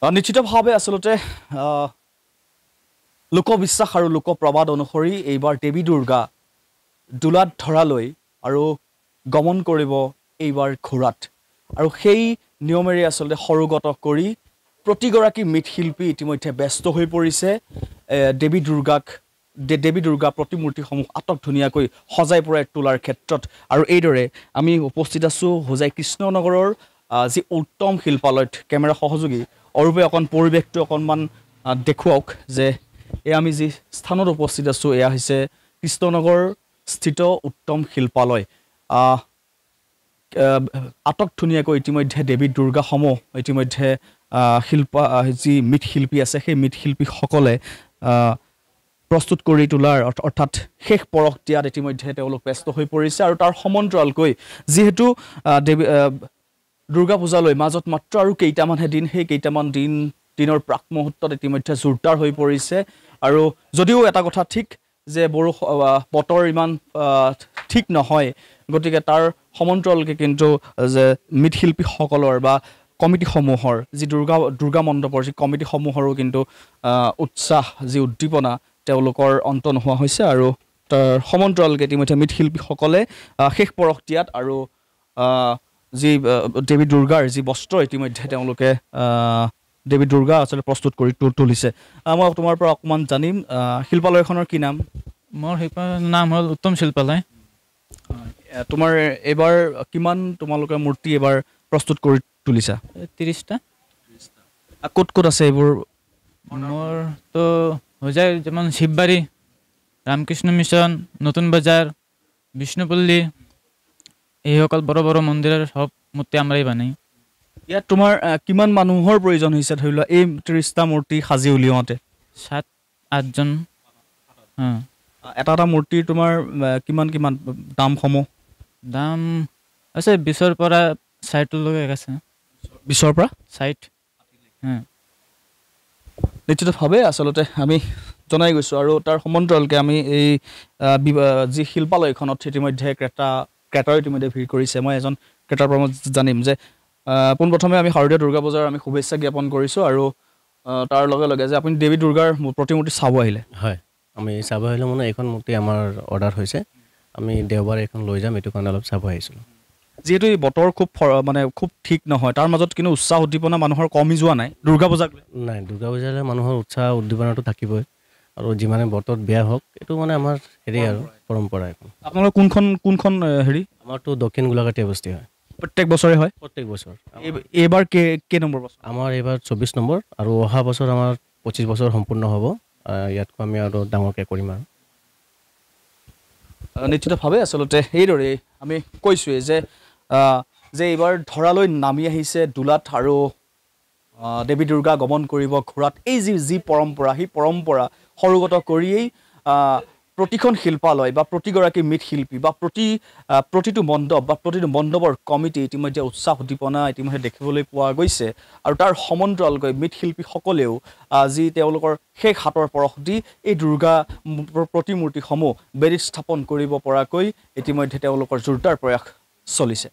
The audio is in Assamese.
নিশ্চিতভাৱে আচলতে লোকবিশ্বাস আৰু লোকপ্ৰবাদ অনুসৰি এইবাৰ দেৱী দুৰ্গা দুলাত ধৰালৈ আৰু গমন কৰিব এইবাৰ ঘোঁৰাত আৰু সেই নিয়মেৰে আচলতে সৰুগত কৰি প্ৰতিগৰাকী মৃৎশিল্পী ইতিমধ্যে ব্যস্ত হৈ পৰিছে দেৱী দুৰ্গা প্ৰতিমূৰ্তিসমূহ আটক ধুনীয়াকৈ সজাই পৰাই তোলাৰ ক্ষেত্ৰত আৰু এইদৰে আমি উপস্থিত আছোঁ হোজাই কৃষ্ণনগৰৰ যি উত্তম শিল্পালয়ত কেমেৰা সহযোগী অৰূপে অকণ পৰিৱেশটো অকণমান দেখুৱাওক যে আমি যি স্থানত উপস্থিত আছোঁ এয়া হৈছে কৃষ্ণনগৰ স্থিত উত্তম শিল্পালয় আটক ধুনীয়াকৈ ইতিমধ্যে দেৱী দুৰ্গাসমূহ ইতিমধ্যে যি মৃৎশিল্পী আছে সেই মৃৎশিল্পীসকলে প্ৰস্তুত কৰি তোলাৰ অৰ্থাৎ শেষ পৰশ দিয়াত ইতিমধ্যে তেওঁলোক ব্যস্ত হৈ পৰিছে আৰু তাৰ সমান্তৰালকৈ যিহেতু দুৰ্গা পূজালৈ মাজত মাত্ৰ আৰু কেইটামানহে দিন সেই কেইটামান দিনৰ প্ৰাক মুহূৰ্তত ইতিমধ্যে জোৰদাৰ হৈ পৰিছে আৰু যদিও এটা কথা ঠিক যে বতৰ ইমান ঠিক নহয় গতিকে তাৰ সমান্তৰালকৈ কিন্তু যে মৃৎশিল্পীসকলৰ বা কমিটিসমূহৰ যি দুৰ্গা মণ্ডপৰ যি কমিটিসমূহৰো কিন্তু উৎসাহ যি উদ্দীপনা তেওঁলোকৰ অন্ত নোহোৱা হৈছে আৰু তাৰ সমান্তৰালকৈ ইতিমধ্যে মৃৎশিল্পীসকলে শেষ পৰশ দিয়াত আৰু যি দেৱী দুৰ্গাৰ যি বস্ত্ৰ ইতিমধ্যে তেওঁলোকে দেৱী দুৰ্গা আচলতে প্ৰস্তুত কৰি তুলিছে মই তোমাৰ পৰা অকণমান জানিম শিল্পালয়খনৰ কি নাম মোৰ শিল্পালয়ৰ নাম হ'ল উত্তম শিল্পালয় তোমাৰ এইবাৰ কিমান তোমালোকে মূৰ্তি এইবাৰ প্ৰস্তুত কৰি তুলিছা 30টা ক'ত ক'ত আছে এইবোৰ মোৰতো হোজাই যেমন শিৱবাৰী ৰামকৃষ্ণ মিছন নতুন বজাৰ বিষ্ণুপল্লী এইসকল বড় বড় মন্দিৰৰ সব মূৰ্তি আমৰাই বানাই ইয়াত তোমাৰ কিমান মানুহৰ প্ৰয়োজন হৈছে ধৰি লোৱা এই 30টা মূৰ্তি সাজি উলিয়াওঁতে 7-8 জন এটা মূৰ্তিৰ তোমাৰ কিমান দামসমূহ দাম আছে 20ৰ পৰা 60 লৈকে আছে 20ৰ পৰা 60 নিশ্চিতভাৱে আচলতে আমি জনাই গৈছোঁ আৰু তাৰ সমান্তৰালকৈ আমি এই যি শিল্পালয়খনত ইতিমধ্যে ক্ৰেতাৰ ইতিমধ্যে ভিৰ কৰিছে মই এজন ক্ৰেতাৰ পৰা জানিম যে পোনপ্ৰথমে আমি শাৰদীয় দুৰ্গা পূজাৰ আমি শুভেচ্ছা জ্ঞাপন কৰিছোঁ আৰু তাৰ লগে লগে যে আপুনি দেৱী দুৰ্গাৰ প্ৰতিমূৰ্তি চাব আহিলে হয় আমি চাব আহিলোঁ মানে এইখন মূৰ্তি আমাৰ অৰ্ডাৰ হৈছে আমি দেওবাৰে এখন লৈ যাম এইটো কাৰণে অলপ চাব আহিছিলোঁ যিহেতু এই বতৰ খুব ঠিক নহয় তাৰ মাজত কিন্তু উৎসাহ উদ্দীপনা মানুহৰ কমি যোৱা নাই দুৰ্গা পূজাক নাই দুৰ্গা পূজালৈ মানুহৰ উৎসাহ উদ্দীপনাটো থাকিবই আৰু যিমানে বতৰ বেয়া হওক এইটো মানে আমাৰ হেৰি আৰু পৰম্পৰা এখন আপোনালোকৰ কোনখন হেৰি আমাৰতো দক্ষিণ গোলাঘাটী বস্তি হয় প্ৰত্যেক বছৰে হয় প্ৰত্যেক বছৰ এইবাৰ কেই নম্বৰ বছৰ আমাৰ এইবাৰ 24 নম্বৰ আৰু অহা বছৰ আমাৰ 25 বছৰ সম্পূৰ্ণ হ'ব ইয়াতকৈ আমি আৰু ডাঙৰকৈ কৰিম আৰু নিশ্চিতভাৱে আচলতে এইদৰে আমি কৈছোঁৱেই যে এইবাৰ ধৰালৈ নামি আহিছে দুলাত আৰু দেৱী দুৰ্গা গমন কৰিব ঘোঁৰাত এই যি পৰম্পৰা সেই পৰম্পৰা সৰুগত কৰিয়েই প্ৰতিখন শিল্পালয় বা প্ৰতিগৰাকী মৃৎশিল্পী বা প্ৰতিটো মণ্ডপ বা প্ৰতিটো মণ্ডপৰ কমিটি ইতিমধ্যে উৎসাহ উদ্দীপনা ইতিমধ্যে দেখিবলৈ পোৱা গৈছে আৰু তাৰ সমান্তৰালকৈ মৃৎশিল্পীসকলেও যি তেওঁলোকৰ শেষ হাতৰ পৰশ দি এই দুৰ্গা প্ৰতিমূৰ্তিসমূহ বেদীত স্থাপন কৰিব পৰাকৈ ইতিমধ্যে তেওঁলোকৰ জোৰদাৰ প্ৰয়াস চলিছে